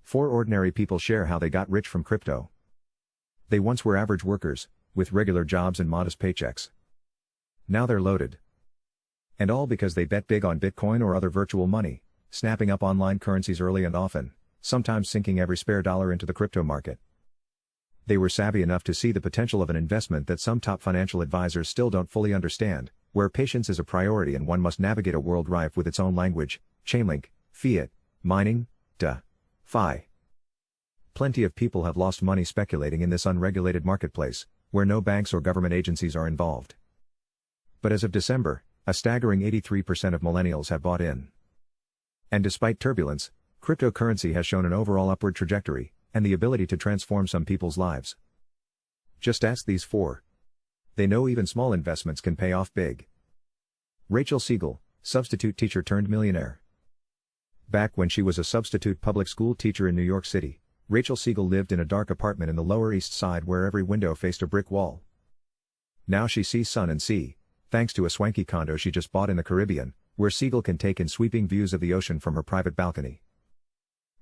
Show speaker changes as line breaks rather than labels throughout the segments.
4 ordinary people share how they got rich from crypto. They once were average workers, with regular jobs and modest paychecks. Now they're loaded. And all because they bet big on Bitcoin or other virtual money, snapping up online currencies early and often, sometimes sinking every spare dollar into the crypto market. They were savvy enough to see the potential of an investment that some top financial advisors still don't fully understand, where patience is a priority and one must navigate a world rife with its own language, Chainlink, fiat, mining, DeFi. Plenty of people have lost money speculating in this unregulated marketplace, where no banks or government agencies are involved. But as of December, a staggering 83% of millennials have bought in. And despite turbulence, cryptocurrency has shown an overall upward trajectory, and the ability to transform some people's lives. Just ask these 4. They know even small investments can pay off big. Rachel Siegel, substitute teacher turned millionaire. Back when she was a substitute public school teacher in New York City, Rachel Siegel lived in a dark apartment in the Lower East Side where every window faced a brick wall. Now she sees sun and sea, thanks to a swanky condo she just bought in the Caribbean, where Siegel can take in sweeping views of the ocean from her private balcony.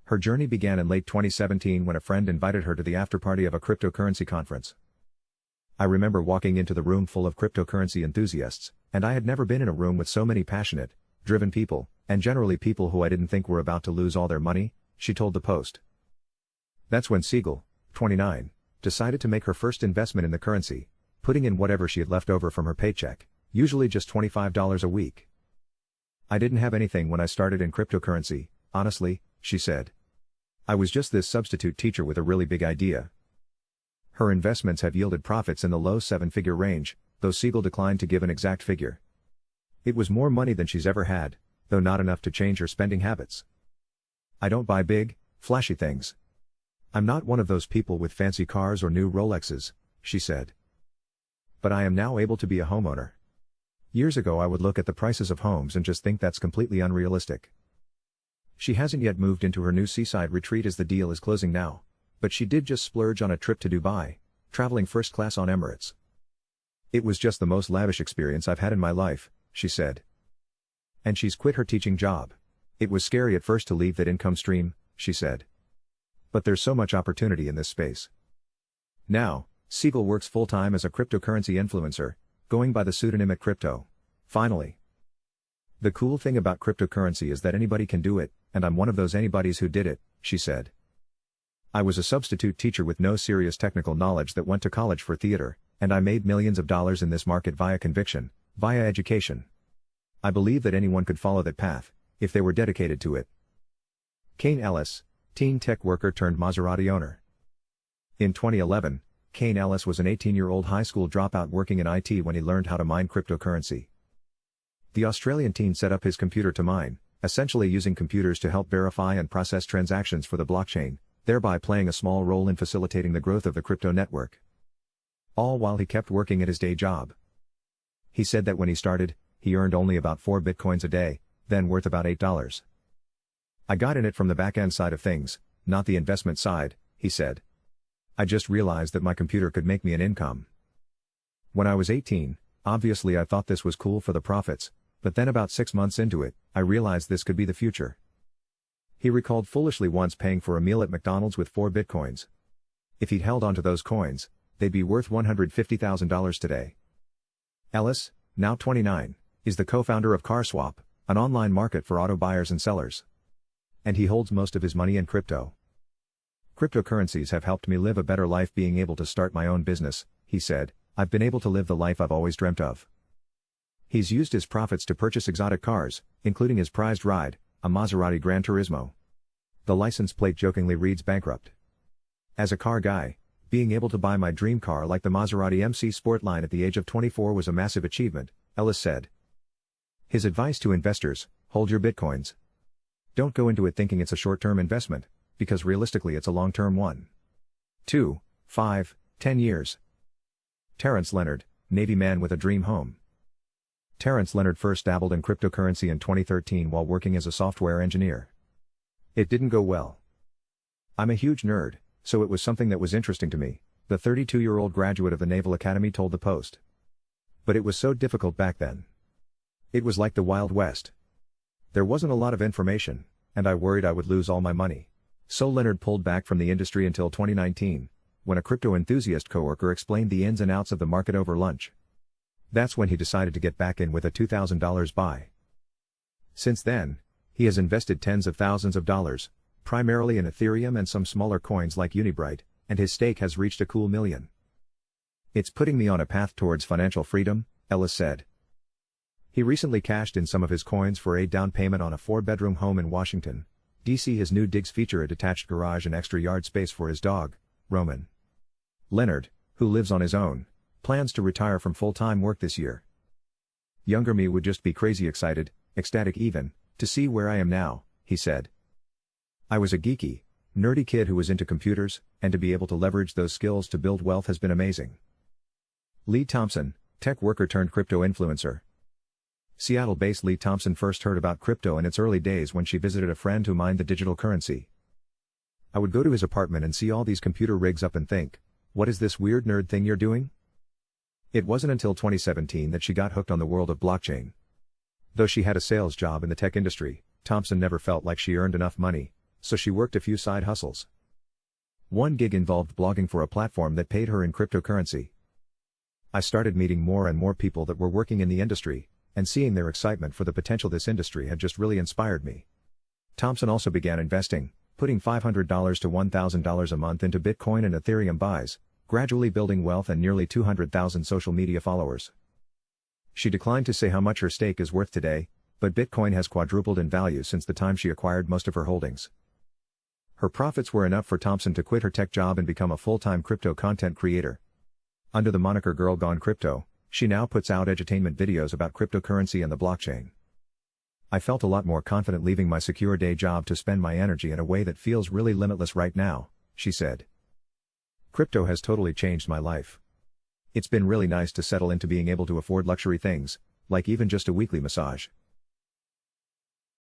Her journey began in late 2017 when a friend invited her to the afterparty of a cryptocurrency conference. I remember walking into the room full of cryptocurrency enthusiasts, and I had never been in a room with so many passionate, driven people, and generally people who I didn't think were about to lose all their money, she told the Post. That's when Siegel, 29, decided to make her first investment in the currency, putting in whatever she had left over from her paycheck, usually just $25 a week. I didn't have anything when I started in cryptocurrency, honestly, she said. I was just this substitute teacher with a really big idea. Her investments have yielded profits in the low 7-figure range, though Siegel declined to give an exact figure. It was more money than she's ever had, though not enough to change her spending habits. I don't buy big, flashy things. I'm not one of those people with fancy cars or new Rolexes, she said. But I am now able to be a homeowner. Years ago I would look at the prices of homes and just think that's completely unrealistic. She hasn't yet moved into her new seaside retreat as the deal is closing now, but she did just splurge on a trip to Dubai, traveling first class on Emirates. It was just the most lavish experience I've had in my life, she said. And she's quit her teaching job. It was scary at first to leave that income stream, she said. But there's so much opportunity in this space. Now, Siegel works full-time as a cryptocurrency influencer, going by the pseudonym @Crypto. Finally. The cool thing about cryptocurrency is that anybody can do it, and I'm one of those anybodies who did it, she said. I was a substitute teacher with no serious technical knowledge that went to college for theater, and I made millions of dollars in this market via conviction, via education. I believe that anyone could follow that path, if they were dedicated to it. Kane Ellis, teen tech worker turned Maserati owner. In 2011, Kane Ellis was an 18-year-old high school dropout working in IT when he learned how to mine cryptocurrency. The Australian teen set up his computer to mine, essentially using computers to help verify and process transactions for the blockchain, thereby playing a small role in facilitating the growth of the crypto network. All while he kept working at his day job. He said that when he started, he earned only about 4 bitcoins a day, then worth about $8. I got in it from the back-end side of things, not the investment side, he said. I just realized that my computer could make me an income. When I was 18, obviously I thought this was cool for the profits, but then about 6 months into it, I realized this could be the future. He recalled foolishly once paying for a meal at McDonald's with 4 bitcoins. If he'd held onto those coins, they'd be worth $150,000 today. Ellis, now 29, is the co-founder of CarSwap, an online market for auto buyers and sellers. And he holds most of his money in crypto. Cryptocurrencies have helped me live a better life, being able to start my own business, he said. I've been able to live the life I've always dreamt of. He's used his profits to purchase exotic cars, including his prized ride, a Maserati Gran Turismo. The license plate jokingly reads bankrupt. As a car guy, being able to buy my dream car like the Maserati MC Sportline at the age of 24 was a massive achievement, Ellis said. His advice to investors: hold your bitcoins. Don't go into it thinking it's a short-term investment, because realistically it's a long-term one. 2, 5, 10 years. Terrence Leonard, Navy man with a dream home. Terrence Leonard first dabbled in cryptocurrency in 2013 while working as a software engineer. It didn't go well. I'm a huge nerd, so it was something that was interesting to me, the 32-year-old graduate of the Naval Academy told the Post. But it was so difficult back then. It was like the Wild West. There wasn't a lot of information, and I worried I would lose all my money. So Leonard pulled back from the industry until 2019, when a crypto enthusiast coworker explained the ins and outs of the market over lunch. That's when he decided to get back in with a $2,000 buy. Since then, he has invested tens of thousands of dollars, primarily in Ethereum and some smaller coins like Unibright, and his stake has reached a cool $1 million. It's putting me on a path towards financial freedom, Ellis said. He recently cashed in some of his coins for a down payment on a 4-bedroom home in Washington, D.C. His new digs feature a detached garage and extra yard space for his dog, Roman. Leonard, who lives on his own, plans to retire from full-time work this year. Younger me would just be crazy excited, ecstatic even, to see where I am now, he said. I was a geeky, nerdy kid who was into computers, and to be able to leverage those skills to build wealth has been amazing. Lee Thompson, tech worker turned crypto influencer. Seattle-based Lee Thompson first heard about crypto in its early days when she visited a friend who mined the digital currency. I would go to his apartment and see all these computer rigs up and think, what is this weird nerd thing you're doing? It wasn't until 2017 that she got hooked on the world of blockchain. Though she had a sales job in the tech industry, Thompson never felt like she earned enough money, so she worked a few side hustles. One gig involved blogging for a platform that paid her in cryptocurrency. I started meeting more and more people that were working in the industry, and seeing their excitement for the potential this industry had just really inspired me. Thompson also began investing, putting $500 to $1,000 a month into Bitcoin and Ethereum buys, gradually building wealth and nearly 200,000 social media followers. She declined to say how much her stake is worth today, but Bitcoin has quadrupled in value since the time she acquired most of her holdings. Her profits were enough for Thompson to quit her tech job and become a full-time crypto content creator. Under the moniker Girl Gone Crypto, she now puts out edutainment videos about cryptocurrency and the blockchain. I felt a lot more confident leaving my secure day job to spend my energy in a way that feels really limitless right now, she said. Crypto has totally changed my life. It's been really nice to settle into being able to afford luxury things, like even just a weekly massage.